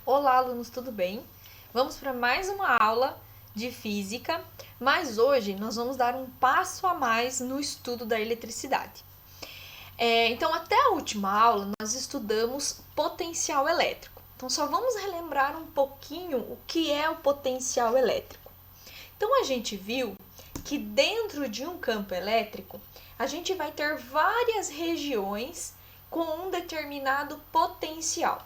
Olá, alunos, tudo bem? Vamos para mais uma aula de física, mas hoje nós vamos dar um passo a mais no estudo da eletricidade. Então, até a última aula, nós estudamos potencial elétrico. Então, só vamos relembrar um pouquinho o que é o potencial elétrico. Então, a gente viu que dentro de um campo elétrico, a gente vai ter várias regiões com um determinado potencial.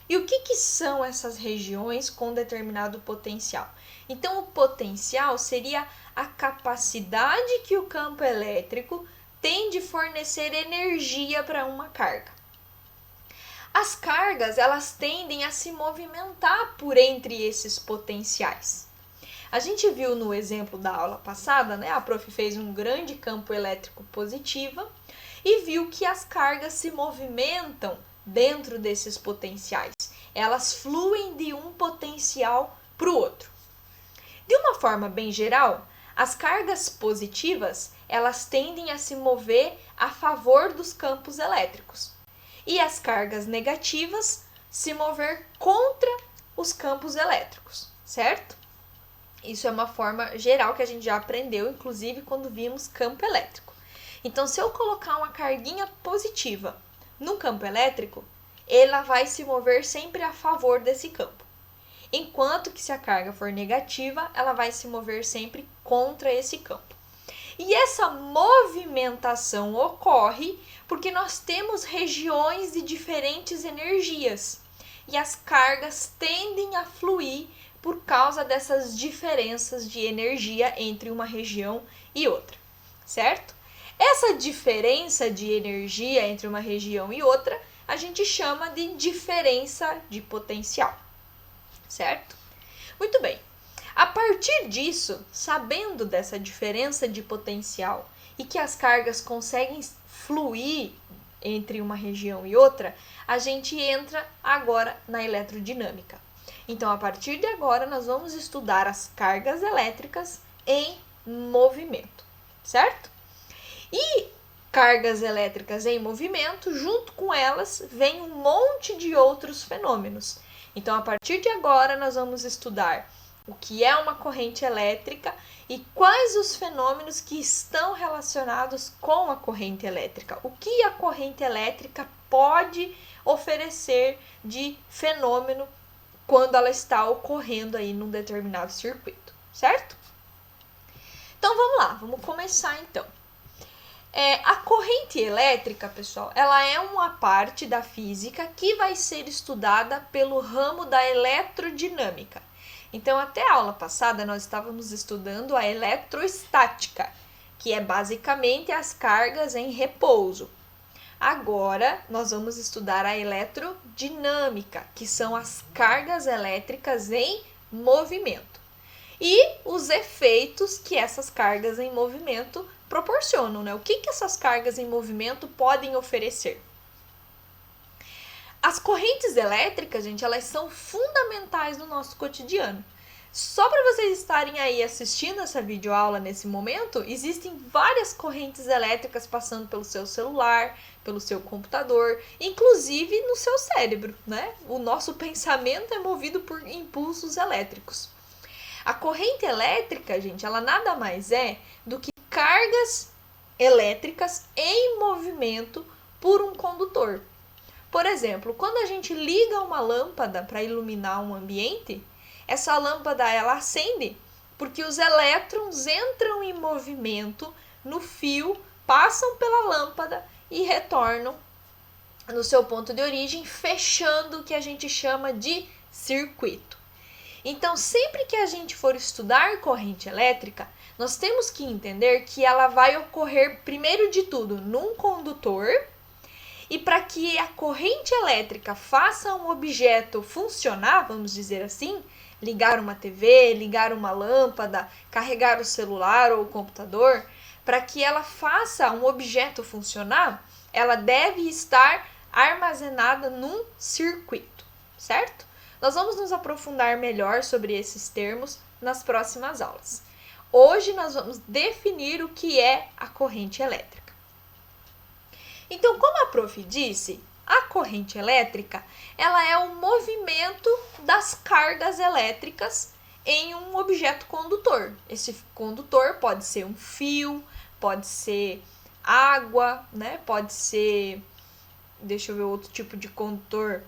E o que são essas regiões com determinado potencial? Então, o potencial seria a capacidade que o campo elétrico tem de fornecer energia para uma carga. As cargas, elas tendem a se movimentar por entre esses potenciais. A gente viu no exemplo da aula passada, né? A prof fez um grande campo elétrico positivo e viu que as cargas se movimentam dentro desses potenciais. Elas fluem de um potencial para o outro. De uma forma bem geral, as cargas positivas, elas tendem a se mover a favor dos campos elétricos. E as cargas negativas se mover contra os campos elétricos, certo? Isso é uma forma geral que a gente já aprendeu, inclusive quando vimos campo elétrico. Então, se eu colocar uma carguinha positiva no campo elétrico, ela vai se mover sempre a favor desse campo. Enquanto que se a carga for negativa, ela vai se mover sempre contra esse campo. E essa movimentação ocorre porque nós temos regiões de diferentes energias. E as cargas tendem a fluir por causa dessas diferenças de energia entre uma região e outra, certo? Essa diferença de energia entre uma região e outra, a gente chama de diferença de potencial, certo? Muito bem. A partir disso, sabendo dessa diferença de potencial e que as cargas conseguem fluir entre uma região e outra, a gente entra agora na eletrodinâmica. Então, a partir de agora, nós vamos estudar as cargas elétricas em movimento, certo? E cargas elétricas em movimento, junto com elas, vem um monte de outros fenômenos. Então, a partir de agora, nós vamos estudar o que é uma corrente elétrica e quais os fenômenos que estão relacionados com a corrente elétrica. O que a corrente elétrica pode oferecer de fenômeno quando ela está ocorrendo aí num determinado circuito, certo? Então, vamos lá, vamos começar então. A corrente elétrica, pessoal, ela é uma parte da física que vai ser estudada pelo ramo da eletrodinâmica. Então, até a aula passada, nós estávamos estudando a eletrostática, que é basicamente as cargas em repouso. Agora, nós vamos estudar a eletrodinâmica, que são as cargas elétricas em movimento. E os efeitos que essas cargas em movimento proporcionam, né? O que essas cargas em movimento podem oferecer? As correntes elétricas, gente, elas são fundamentais no nosso cotidiano. Só para vocês estarem aí assistindo essa videoaula nesse momento, existem várias correntes elétricas passando pelo seu celular, pelo seu computador, inclusive no seu cérebro, né? O nosso pensamento é movido por impulsos elétricos. A corrente elétrica, gente, ela nada mais é do que cargas elétricas em movimento por um condutor. Por exemplo, quando a gente liga uma lâmpada para iluminar um ambiente, essa lâmpada ela acende porque os elétrons entram em movimento no fio, passam pela lâmpada e retornam no seu ponto de origem, fechando o que a gente chama de circuito. Então, sempre que a gente for estudar corrente elétrica, nós temos que entender que ela vai ocorrer, primeiro de tudo, num condutor. E para que a corrente elétrica faça um objeto funcionar, vamos dizer assim, ligar uma TV, ligar uma lâmpada, carregar o celular ou o computador, para que ela faça um objeto funcionar, ela deve estar armazenada num circuito, certo? Nós vamos nos aprofundar melhor sobre esses termos nas próximas aulas. Hoje nós vamos definir o que é a corrente elétrica. Então, como a prof disse, a corrente elétrica, ela é o movimento das cargas elétricas em um objeto condutor. Esse condutor pode ser um fio, pode ser água, né? Pode ser, deixa eu ver outro tipo de condutor.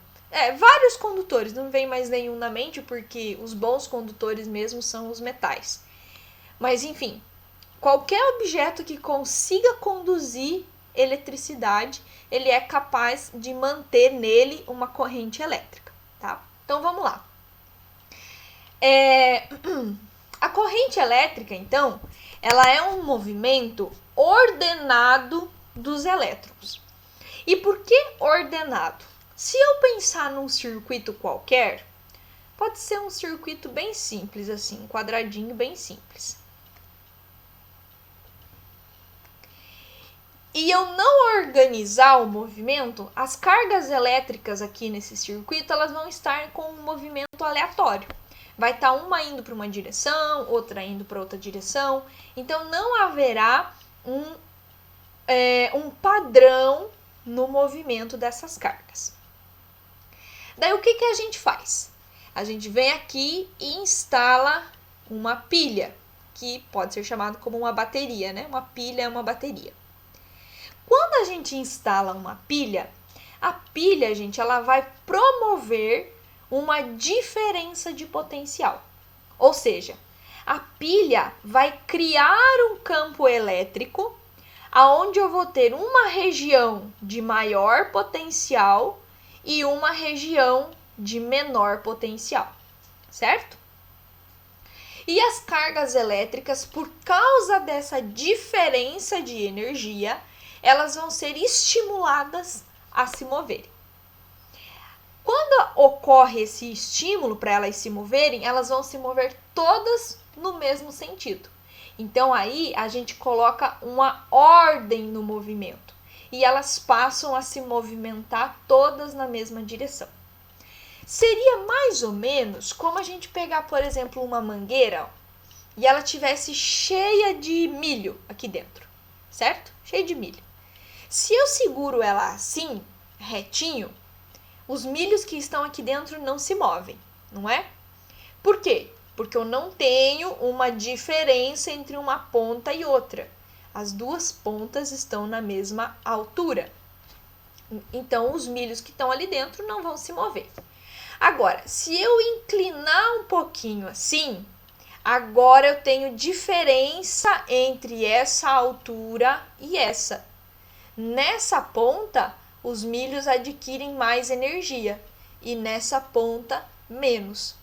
Vários condutores, não vem mais nenhum na mente, porque os bons condutores mesmo são os metais. Mas enfim, qualquer objeto que consiga conduzir eletricidade, ele é capaz de manter nele uma corrente elétrica, tá? Então vamos lá. A corrente elétrica, então, ela é um movimento ordenado dos elétrons. E por que ordenado? Se eu pensar num circuito qualquer, pode ser um circuito bem simples, assim, um quadradinho bem simples. E eu não organizar o movimento, as cargas elétricas aqui nesse circuito, elas vão estar com um movimento aleatório. Vai estar uma indo para uma direção, outra indo para outra direção. Então, não haverá um padrão no movimento dessas cargas. Daí, o que a gente faz? A gente vem aqui e instala uma pilha, que pode ser chamada como uma bateria, né? Uma pilha é uma bateria. Quando a gente instala uma pilha, a pilha, gente, ela vai promover uma diferença de potencial. Ou seja, a pilha vai criar um campo elétrico aonde eu vou ter uma região de maior potencial e uma região de menor potencial, certo? E as cargas elétricas, por causa dessa diferença de energia, elas vão ser estimuladas a se moverem. Quando ocorre esse estímulo para elas se moverem, elas vão se mover todas no mesmo sentido. Então aí a gente coloca uma ordem no movimento e elas passam a se movimentar todas na mesma direção. Seria mais ou menos como a gente pegar, por exemplo, uma mangueira e ela tivesse cheia de milho aqui dentro, certo? Cheia de milho. Se eu seguro ela assim, retinho, os milhos que estão aqui dentro não se movem, não é? Por quê? Porque eu não tenho uma diferença entre uma ponta e outra. As duas pontas estão na mesma altura. Então, os milhos que estão ali dentro não vão se mover. Agora, se eu inclinar um pouquinho assim, agora eu tenho diferença entre essa altura e essa. Nessa ponta, os milhos adquirem mais energia e nessa ponta, menos.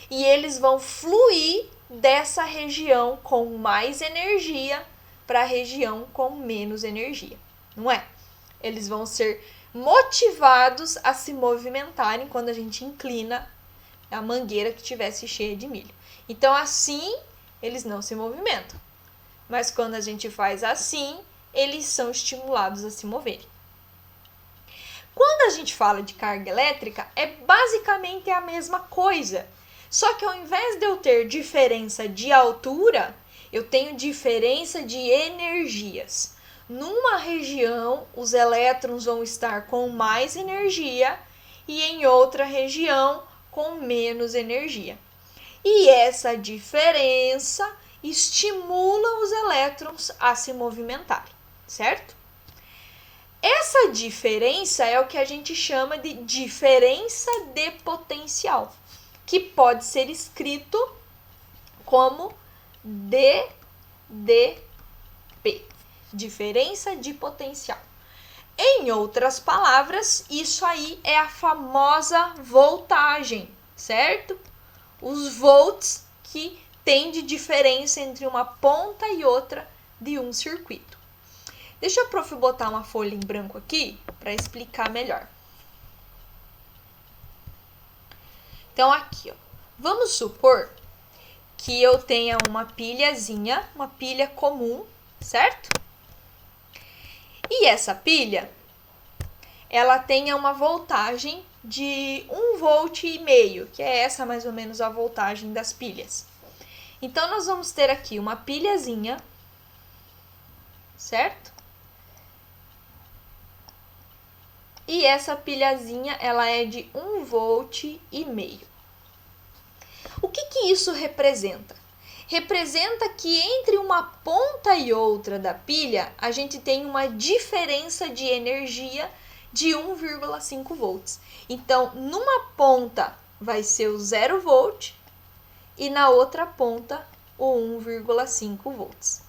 E eles vão fluir dessa região com mais energia para a região com menos energia, não é? Eles vão ser motivados a se movimentarem quando a gente inclina a mangueira que estivesse cheia de milho. Então, assim, eles não se movimentam. Mas quando a gente faz assim, eles são estimulados a se moverem. Quando a gente fala de carga elétrica, é basicamente a mesma coisa. Só que ao invés de eu ter diferença de altura, eu tenho diferença de energias. Numa região, os elétrons vão estar com mais energia e em outra região com menos energia. E essa diferença estimula os elétrons a se movimentarem, certo? Essa diferença é o que a gente chama de diferença de potencial, que pode ser escrito como DDP, diferença de potencial. Em outras palavras, isso aí é a famosa voltagem, certo? Os volts que tem de diferença entre uma ponta e outra de um circuito. Deixa a prof botar uma folha em branco aqui para explicar melhor. Então, aqui, ó, vamos supor que eu tenha uma pilhazinha, uma pilha comum, certo? E essa pilha, ela tenha uma voltagem de 1,5 volt, que é essa mais ou menos a voltagem das pilhas. Então, nós vamos ter aqui uma pilhazinha, certo? e essa pilhazinha ela é de 1,5 volt. O que isso representa? Representa que entre uma ponta e outra da pilha, a gente tem uma diferença de energia de 1,5 volts. Então, numa ponta vai ser o 0 volt e na outra ponta o 1,5 volts.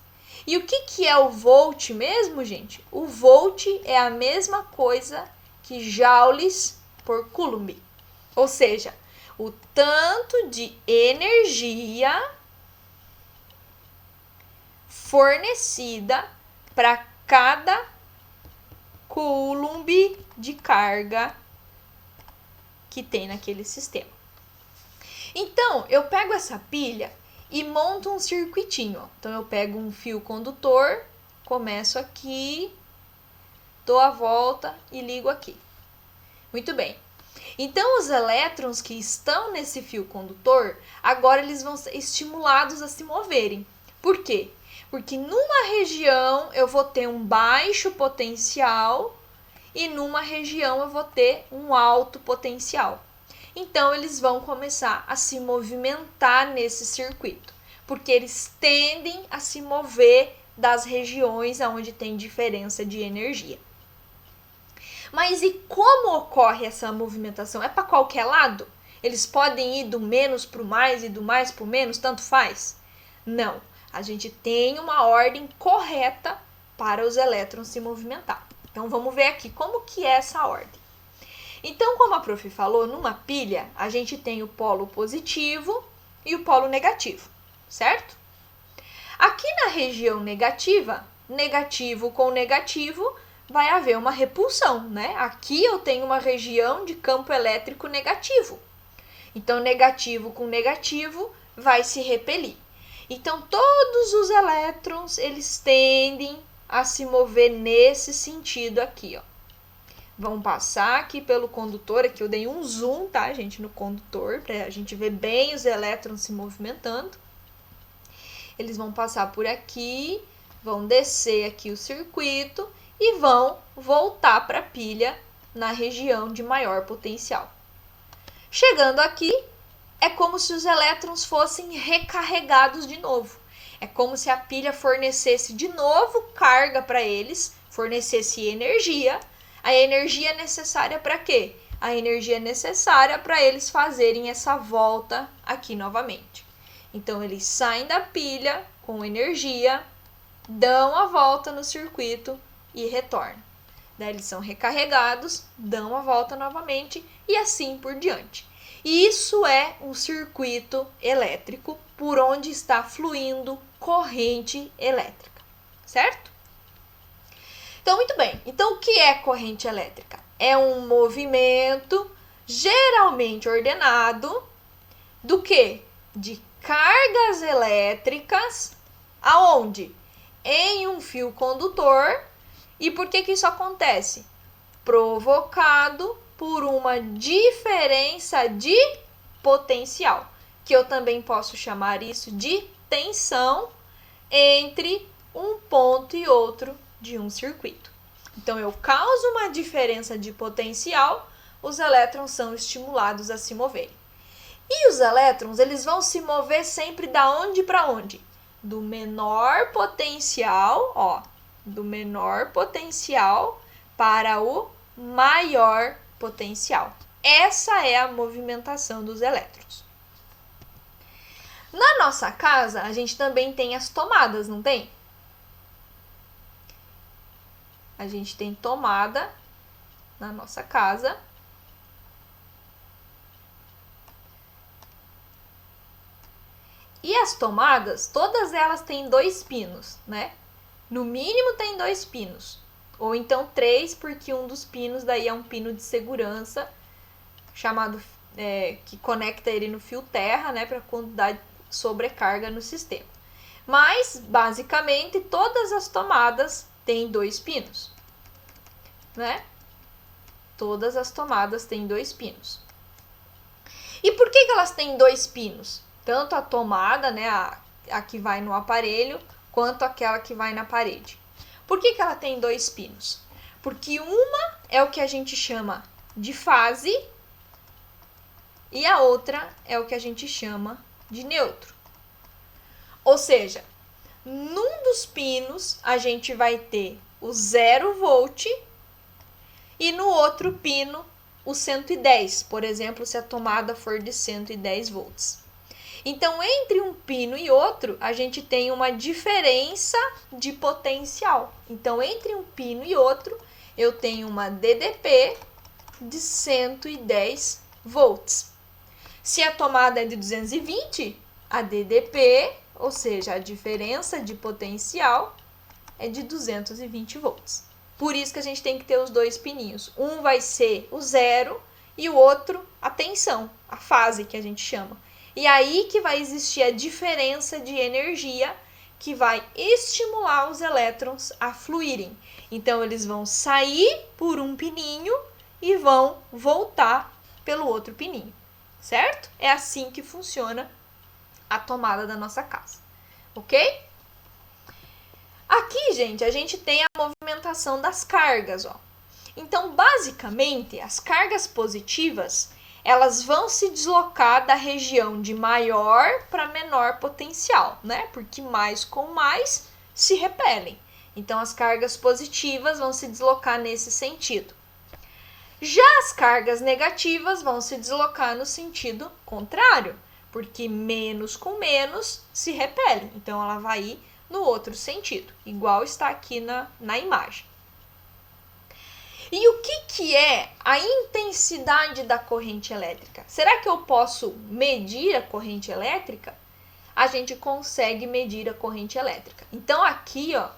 E o que é o volt mesmo, gente? O volt é a mesma coisa que joules por coulomb. Ou seja, o tanto de energia fornecida para cada coulomb de carga que tem naquele sistema. Então, eu pego essa pilha e monto um circuitinho. Então, eu pego um fio condutor, começo aqui, dou a volta e ligo aqui. Muito bem. Então, os elétrons que estão nesse fio condutor, agora eles vão ser estimulados a se moverem. Por quê? Porque numa região eu vou ter um baixo potencial e numa região eu vou ter um alto potencial. Então, eles vão começar a se movimentar nesse circuito, porque eles tendem a se mover das regiões onde tem diferença de energia. Mas e como ocorre essa movimentação? É para qualquer lado? Eles podem ir do menos para o mais e do mais para o menos, tanto faz? Não, a gente tem uma ordem correta para os elétrons se movimentar. Então, vamos ver aqui como que é essa ordem. Então, como a prof falou, numa pilha, a gente tem o polo positivo e o polo negativo, certo? Aqui na região negativa, negativo com negativo, vai haver uma repulsão, né? Aqui eu tenho uma região de campo elétrico negativo. Então, negativo com negativo vai se repelir. Então, todos os elétrons, eles tendem a se mover nesse sentido aqui, ó. Vão passar aqui pelo condutor, aqui eu dei um zoom, tá, gente, no condutor, pra a gente ver bem os elétrons se movimentando. Eles vão passar por aqui, vão descer aqui o circuito e vão voltar para a pilha na região de maior potencial. Chegando aqui, é como se os elétrons fossem recarregados de novo. É como se a pilha fornecesse de novo carga para eles, fornecesse energia. A energia necessária para quê? A energia necessária para eles fazerem essa volta aqui novamente. Então, eles saem da pilha com energia, dão a volta no circuito e retornam. Daí, eles são recarregados, dão a volta novamente e assim por diante. E isso é um circuito elétrico por onde está fluindo corrente elétrica, certo? Então, muito bem. Então, o que é corrente elétrica? É um movimento geralmente ordenado do quê? De cargas elétricas, aonde? Em um fio condutor. E por que isso acontece? Provocado por uma diferença de potencial, que eu também posso chamar isso de tensão entre um ponto e outro de um circuito. Então, eu causo uma diferença de potencial, os elétrons são estimulados a se moverem. E os elétrons, eles vão se mover sempre da onde para onde? Do menor potencial, ó, do menor potencial para o maior potencial. Essa é a movimentação dos elétrons. Na nossa casa, a gente também tem as tomadas, não tem? A gente tem tomada na nossa casa. E as tomadas, todas elas têm 2 pinos, né? No mínimo tem 2 pinos. Ou então 3, porque um dos pinos daí é um pino de segurança, chamado que conecta ele no fio terra, né? Para quando dá sobrecarga no sistema. Mas, basicamente, todas as tomadas têm 2 pinos, né? Todas as tomadas têm 2 pinos. E por que elas têm 2 pinos? Tanto a tomada, né, a que vai no aparelho, quanto aquela que vai na parede. Por que ela tem 2 pinos? Porque uma é o que a gente chama de fase e a outra é o que a gente chama de neutro. Ou seja, num dos pinos a gente vai ter o 0 volt e no outro pino o 110, por exemplo, se a tomada for de 110 volts. Então, entre um pino e outro, a gente tem uma diferença de potencial. Então, entre um pino e outro, eu tenho uma DDP de 110 volts. Se a tomada é de 220, a DDP, ou seja, a diferença de potencial, é de 220 volts. Por isso que a gente tem que ter os dois pininhos. Um vai ser o 0 e o outro a tensão, a fase que a gente chama. E aí que vai existir a diferença de energia que vai estimular os elétrons a fluírem. Então, eles vão sair por um pininho e vão voltar pelo outro pininho, certo? É assim que funciona a tomada da nossa casa, ok? Aqui, gente, a gente tem a movimentação das cargas, ó. Então, basicamente, as cargas positivas, elas vão se deslocar da região de maior para menor potencial, né? Porque mais com mais se repelem. Então, as cargas positivas vão se deslocar nesse sentido. Já as cargas negativas vão se deslocar no sentido contrário, porque menos com menos se repelem. Então, ela vai ir no outro sentido, igual está aqui na imagem. E o que é a intensidade da corrente elétrica? Será que eu posso medir a corrente elétrica? A gente consegue medir a corrente elétrica. Então, aqui, ó,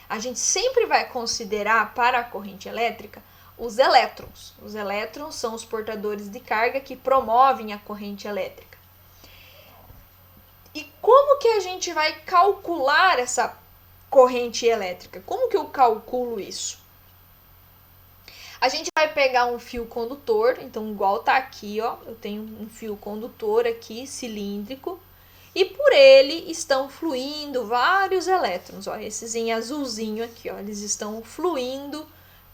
a gente sempre vai considerar para a corrente elétrica os elétrons. Os elétrons são os portadores de carga que promovem a corrente elétrica. E como que a gente vai calcular essa corrente elétrica? Como que eu calculo isso? A gente vai pegar um fio condutor, então igual tá aqui, ó, eu tenho um fio condutor aqui, cilíndrico, e por ele estão fluindo vários elétrons, ó, esses em azulzinho aqui, ó, eles estão fluindo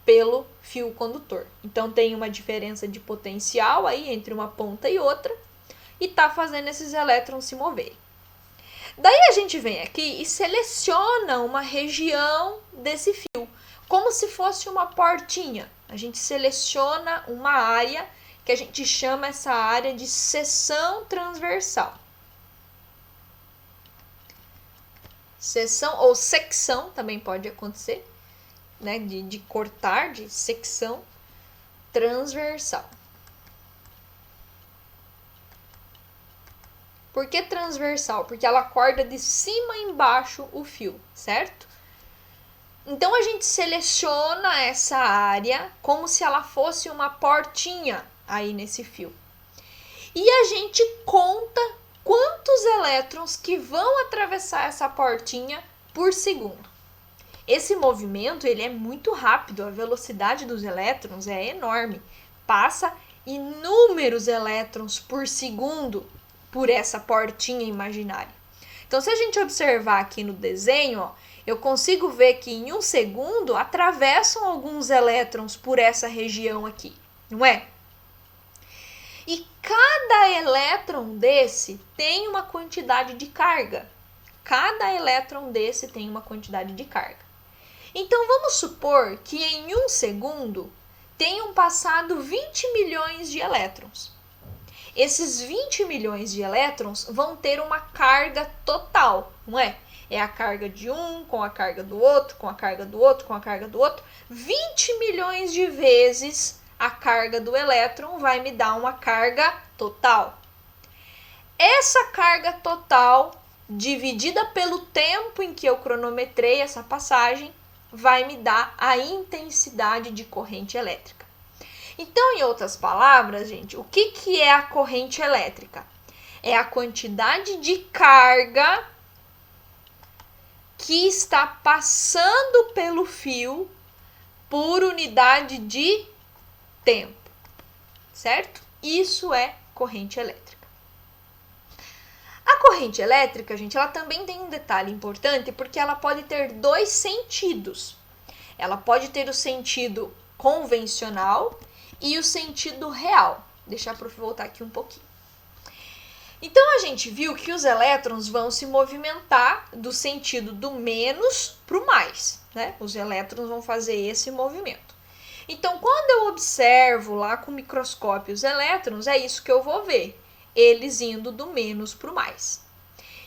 pelo fio condutor. Então tem uma diferença de potencial aí entre uma ponta e outra, e tá fazendo esses elétrons se moverem. Daí a gente vem aqui e seleciona uma região desse fio, como se fosse uma portinha. A gente seleciona uma área que a gente chama essa área de seção transversal. Seção ou secção também pode acontecer, né? De cortar, de secção transversal. Por que transversal? Porque ela corta de cima e embaixo o fio, certo? Então, a gente seleciona essa área como se ela fosse uma portinha aí nesse fio. E a gente conta quantos elétrons que vão atravessar essa portinha por segundo. Esse movimento ele é muito rápido, a velocidade dos elétrons é enorme. Passa inúmeros elétrons por segundo por essa portinha imaginária. Então, se a gente observar aqui no desenho, ó, eu consigo ver que em um segundo atravessam alguns elétrons por essa região aqui, não é? E cada elétron desse tem uma quantidade de carga. Cada elétron desse tem uma quantidade de carga. Então, vamos supor que em um segundo tenham passado 20 milhões de elétrons. Esses 20 milhões de elétrons vão ter uma carga total, não é? É a carga de um, com a carga do outro, com a carga do outro, com a carga do outro. 20 milhões de vezes a carga do elétron vai me dar uma carga total. Essa carga total, dividida pelo tempo em que eu cronometrei essa passagem, vai me dar a intensidade de corrente elétrica. Então, em outras palavras, gente, o que é a corrente elétrica? É a quantidade de carga que está passando pelo fio por unidade de tempo, certo? Isso é corrente elétrica. A corrente elétrica, gente, ela também tem um detalhe importante porque ela pode ter dois sentidos. Ela pode ter o sentido convencional e o sentido real. Deixa a prof voltar aqui um pouquinho. Então, a gente viu que os elétrons vão se movimentar do sentido do menos para o mais, né? Os elétrons vão fazer esse movimento. Então, quando eu observo lá com o microscópio os elétrons, é isso que eu vou ver, eles indo do menos para o mais.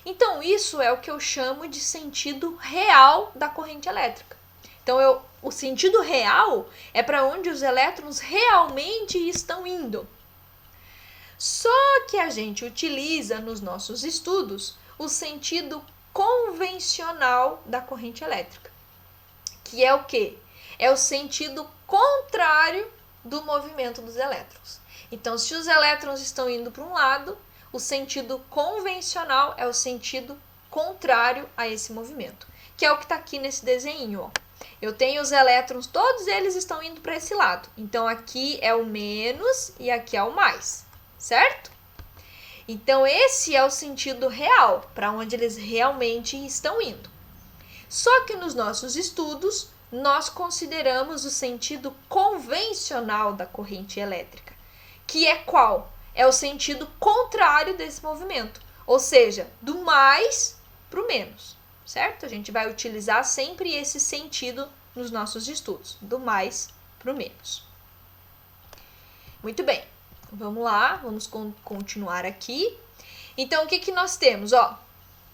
Então, isso é o que eu chamo de sentido real da corrente elétrica. Então, o sentido real é para onde os elétrons realmente estão indo. Só que a gente utiliza nos nossos estudos o sentido convencional da corrente elétrica, que é o quê? É o sentido contrário do movimento dos elétrons. Então, se os elétrons estão indo para um lado, o sentido convencional é o sentido contrário a esse movimento, que é o que está aqui nesse desenho, ó. Eu tenho os elétrons, todos eles estão indo para esse lado. Então, aqui é o menos e aqui é o mais. Certo? Então, esse é o sentido real, para onde eles realmente estão indo. Só que nos nossos estudos, nós consideramos o sentido convencional da corrente elétrica, que é qual? É o sentido contrário desse movimento, ou seja, do mais para o menos, certo? A gente vai utilizar sempre esse sentido nos nossos estudos, do mais para o menos. Muito bem. Vamos lá, vamos continuar aqui. Então, o que nós temos? Ó,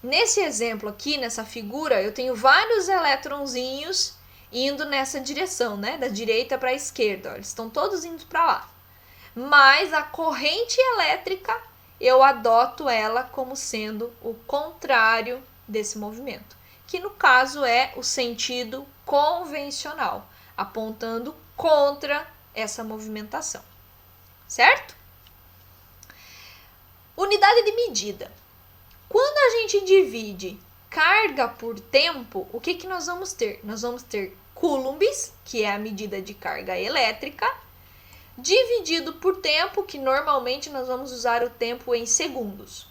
nesse exemplo aqui, nessa figura, eu tenho vários eletronzinhos indo nessa direção, né? Da direita para a esquerda. Ó, eles estão todos indo para lá. Mas a corrente elétrica, eu adoto ela como sendo o contrário desse movimento, que no caso é o sentido convencional, apontando contra essa movimentação. Certo? Unidade de medida. Quando a gente divide carga por tempo, o que nós vamos ter? Nós vamos ter coulombs, que é a medida de carga elétrica, dividido por tempo, que normalmente nós vamos usar o tempo em segundos.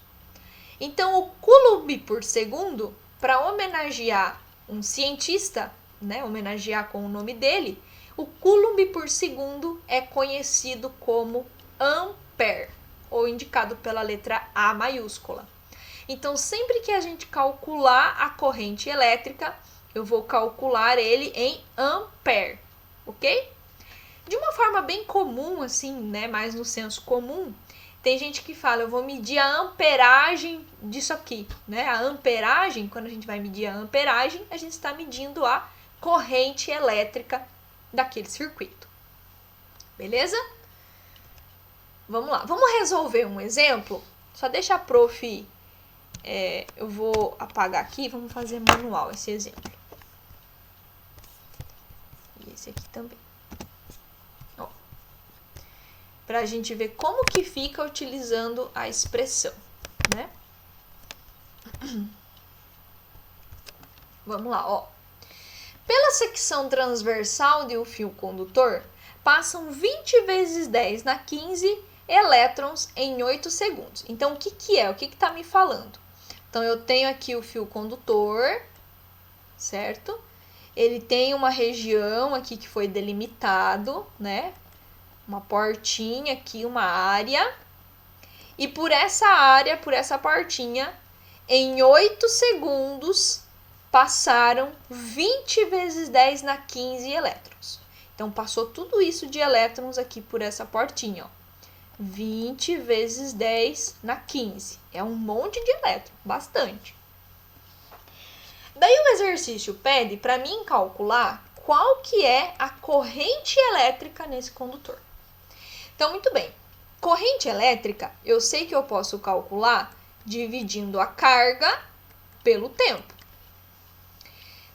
Então, o coulomb por segundo, para homenagear um cientista, né, homenagear com o nome dele, o coulomb por segundo é conhecido como ampere, ou indicado pela letra A maiúscula. Então, sempre que a gente calcular a corrente elétrica, eu vou calcular ele em ampere, ok? De uma forma bem comum, assim, né, mais no senso comum, tem gente que fala, eu vou medir a amperagem disso aqui, né? A amperagem, quando a gente vai medir a amperagem, a gente está medindo a corrente elétrica daquele circuito. Beleza? Vamos lá. Vamos resolver um exemplo? Só deixa a prof... eu vou apagar aqui. Vamos fazer manual esse exemplo. E esse aqui também. Ó. Pra gente ver como que fica utilizando a expressão, né? Vamos lá, ó. Pela secção transversal de um fio condutor, passam 20 vezes 10 na 15 elétrons em 8 segundos. Então, o que é? O que está me falando? Então, eu tenho aqui o fio condutor, certo? Ele tem uma região aqui que foi delimitado, né? Uma portinha aqui, uma área. E por essa área, por essa portinha, em 8 segundos, passaram 20 vezes 10 na 15 elétrons. Então, passou tudo isso de elétrons aqui por essa portinha, ó. 20 vezes 10 na 15. É um monte de elétrons, bastante. Daí o exercício pede para mim calcular qual que é a corrente elétrica nesse condutor. Então, muito bem. Corrente elétrica, eu sei que eu posso calcular dividindo a carga pelo tempo.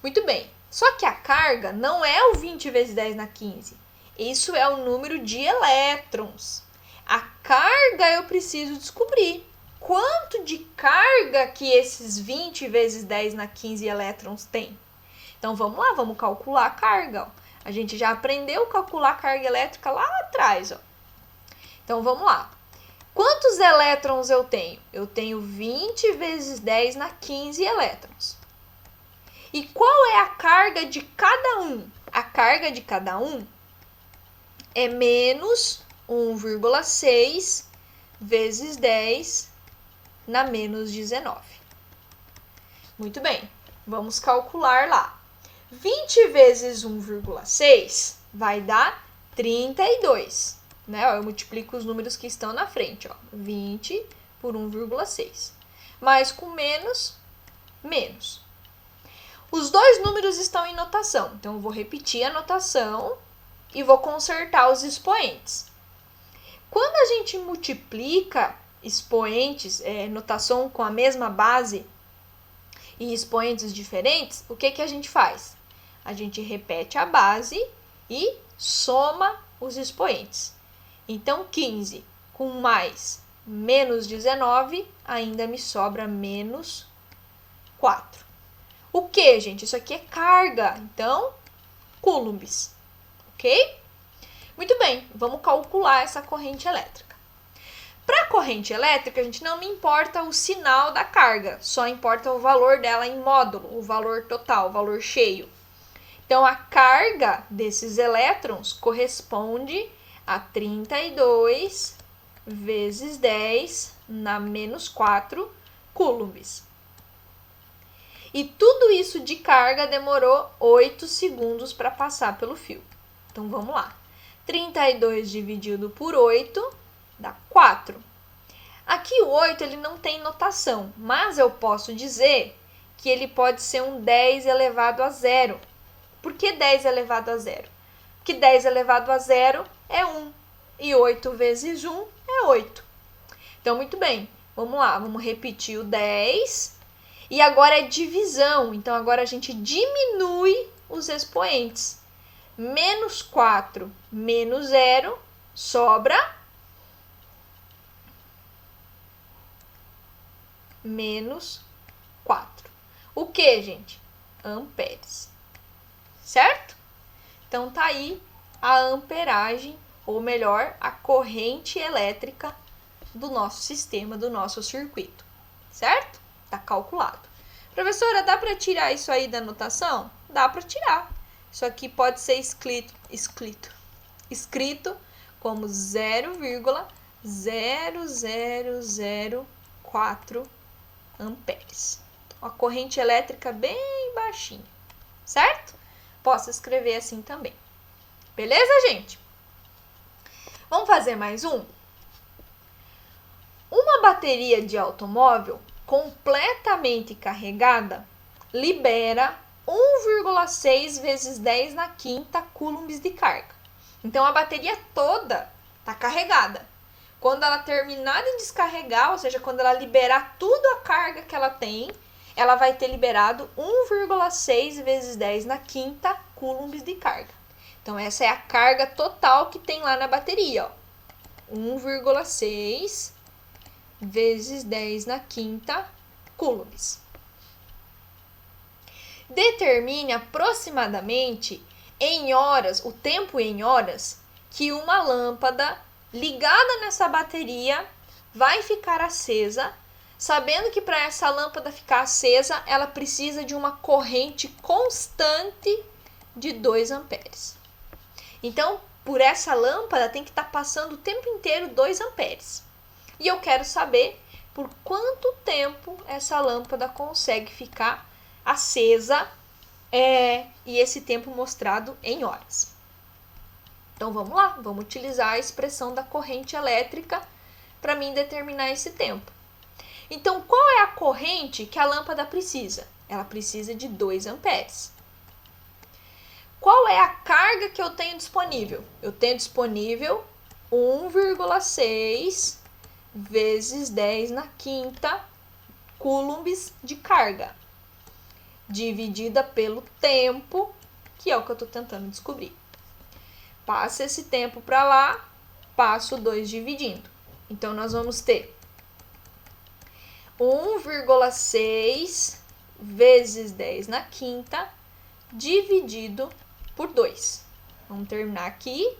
Muito bem, só que a carga não é o 20 vezes 10 na 15. Isso é o número de elétrons. A carga eu preciso descobrir. Quanto de carga que esses 20 vezes 10 na 15 elétrons tem? Então, vamos lá, vamos calcular a carga. Ó. A gente já aprendeu a calcular a carga elétrica lá atrás. Ó. Então, vamos lá. Quantos elétrons eu tenho? Eu tenho 20 vezes 10 na 15 elétrons. E qual é a carga de cada um? A carga de cada um é menos 1,6 vezes 10 na menos 19. Muito bem, vamos calcular lá. 20 vezes 1,6 vai dar 32, né? Eu multiplico os números que estão na frente, ó. 20 por 1,6. Mais com menos, menos. Os dois números estão em notação, então eu vou repetir a notação e vou consertar os expoentes. Quando a gente multiplica expoentes, notação com a mesma base e expoentes diferentes, o que a gente faz? A gente repete a base e soma os expoentes. Então, 15 com mais menos 19, ainda me sobra menos 4. O que, gente? Isso aqui é carga, então, coulombs, ok? Muito bem, vamos calcular essa corrente elétrica. Para a corrente elétrica, a gente não me importa o sinal da carga, só importa o valor dela em módulo, o valor total, o valor cheio. Então, a carga desses elétrons corresponde a 32 vezes 10 na menos 4 coulombs. E tudo isso de carga demorou 8 segundos para passar pelo fio. Então, vamos lá. 32 dividido por 8 dá 4. Aqui o 8 ele não tem notação, mas eu posso dizer que ele pode ser um 10 elevado a 0. Por que 10 elevado a 0? Porque 10 elevado a 0 é 1. E 8 vezes 1 é 8. Então, muito bem. Vamos lá, vamos repetir o 10. E agora é divisão. Então, agora a gente diminui os expoentes. Menos 4 menos 0 sobra menos 4. O que, gente? Amperes. Certo? Então, tá aí a amperagem, ou melhor, a corrente elétrica do nosso sistema, do nosso circuito. Certo? Tá calculado. Professora, dá para tirar isso aí da notação? Dá para tirar. Isso aqui pode ser escrito como 0,0004 amperes. Uma corrente elétrica bem baixinha, certo? Posso escrever assim também. Beleza, gente? Vamos fazer mais um? Uma bateria de automóvel completamente carregada libera 1,6 vezes 10 na quinta coulombs de carga. Então, a bateria toda está carregada. Quando ela terminar de descarregar, ou seja, quando ela liberar tudo a carga que ela tem, ela vai ter liberado 1,6 vezes 10 na quinta coulombs de carga. Então, essa é a carga total que tem lá na bateria, ó. 1,6 vezes 10 na quinta coulombs. Determine aproximadamente em horas, o tempo em horas, que uma lâmpada ligada nessa bateria vai ficar acesa, sabendo que para essa lâmpada ficar acesa, ela precisa de uma corrente constante de 2 amperes. Então, por essa lâmpada tem que estar passando o tempo inteiro 2 amperes. E eu quero saber por quanto tempo essa lâmpada consegue ficar acesa, e esse tempo mostrado em horas. Então, vamos lá, vamos utilizar a expressão da corrente elétrica para mim determinar esse tempo. Então, qual é a corrente que a lâmpada precisa? Ela precisa de 2 amperes. Qual é a carga que eu tenho disponível? Eu tenho disponível 1,6 vezes 10 na quinta coulombs de carga, dividida pelo tempo, que é o que eu estou tentando descobrir. Passa esse tempo para lá, passo 2 dividindo. Então, nós vamos ter 1,6 vezes 10 na quinta, dividido por 2. Vamos terminar aqui.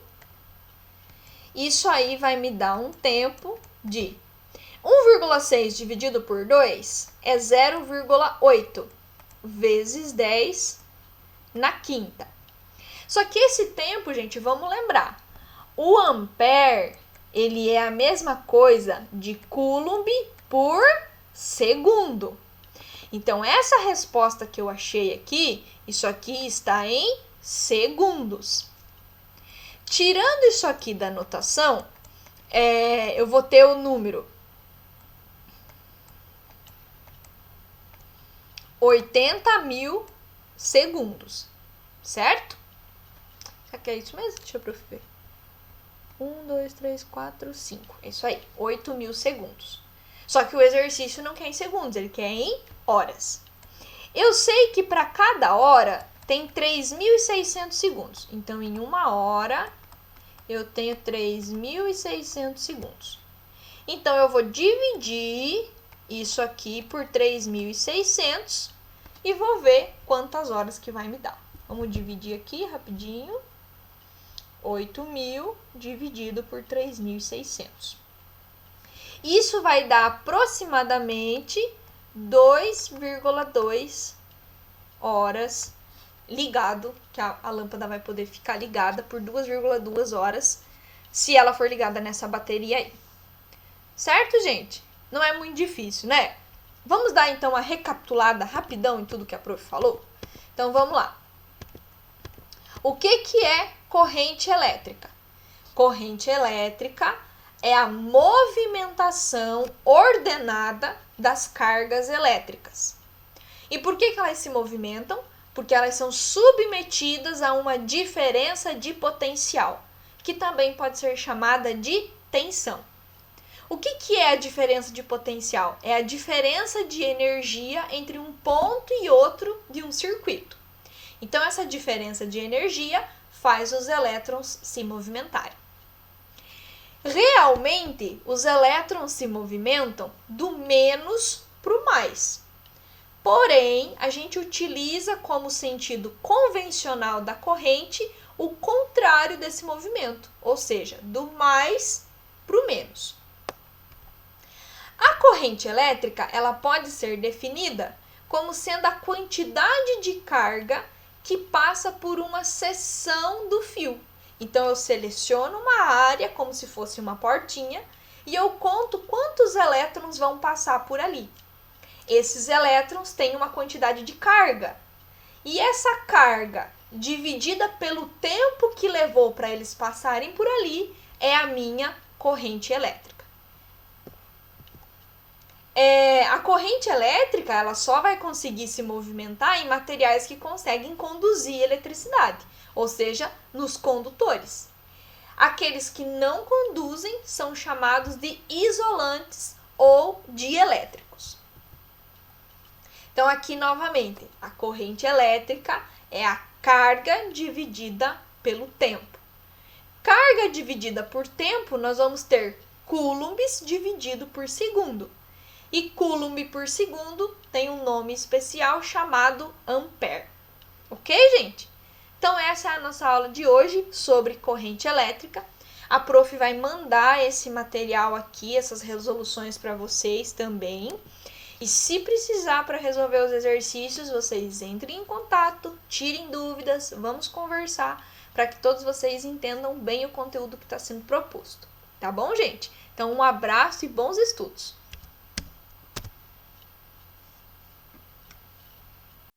Isso aí vai me dar um tempo de 1,6 dividido por 2 é 0,8 vezes 10 na quinta. Só que esse tempo, gente, vamos lembrar. O ampere, ele é a mesma coisa de coulomb por segundo. Então, essa resposta que eu achei aqui, isso aqui está em segundos. Tirando isso aqui da notação, eu vou ter o número 80.000 segundos, certo? Será que é isso mesmo? Deixa eu ver. 1, 2, 3, 4, 5. É isso aí, 8.000 segundos. Só que o exercício não quer em segundos, ele quer em horas. Eu sei que para cada hora tem 3.600 segundos. Então, em uma hora, eu tenho 3.600 segundos. Então, eu vou dividir isso aqui por 3.600 e vou ver quantas horas que vai me dar. Vamos dividir aqui rapidinho. 8.000 dividido por 3.600. Isso vai dar aproximadamente 2,2 horas ligado, que a lâmpada vai poder ficar ligada por 2,2 horas se ela for ligada nessa bateria aí. Certo, gente? Não é muito difícil, né? Vamos dar então uma recapitulada rapidão em tudo que a prof falou? Então vamos lá. O que é corrente elétrica? Corrente elétrica é a movimentação ordenada das cargas elétricas. E por que elas se movimentam? Porque elas são submetidas a uma diferença de potencial, que também pode ser chamada de tensão. O que é a diferença de potencial? É a diferença de energia entre um ponto e outro de um circuito. Então, essa diferença de energia faz os elétrons se movimentarem. Realmente, os elétrons se movimentam do menos para o mais. Porém, a gente utiliza como sentido convencional da corrente o contrário desse movimento, ou seja, do mais para o menos. A corrente elétrica, ela pode ser definida como sendo a quantidade de carga que passa por uma seção do fio. Então, eu seleciono uma área como se fosse uma portinha e eu conto quantos elétrons vão passar por ali. Esses elétrons têm uma quantidade de carga. E essa carga, dividida pelo tempo que levou para eles passarem por ali, é a minha corrente elétrica. A corrente elétrica, ela só vai conseguir se movimentar em materiais que conseguem conduzir eletricidade, ou seja, nos condutores. Aqueles que não conduzem são chamados de isolantes ou dielétricos. Então, aqui novamente, a corrente elétrica é a carga dividida pelo tempo. Carga dividida por tempo, nós vamos ter coulombs dividido por segundo. E coulomb por segundo tem um nome especial chamado ampere. Ok, gente? Então, essa é a nossa aula de hoje sobre corrente elétrica. A prof vai mandar esse material aqui, essas resoluções para vocês também. E se precisar para resolver os exercícios, vocês entrem em contato, tirem dúvidas, vamos conversar para que todos vocês entendam bem o conteúdo que está sendo proposto. Tá bom, gente? Então, um abraço e bons estudos!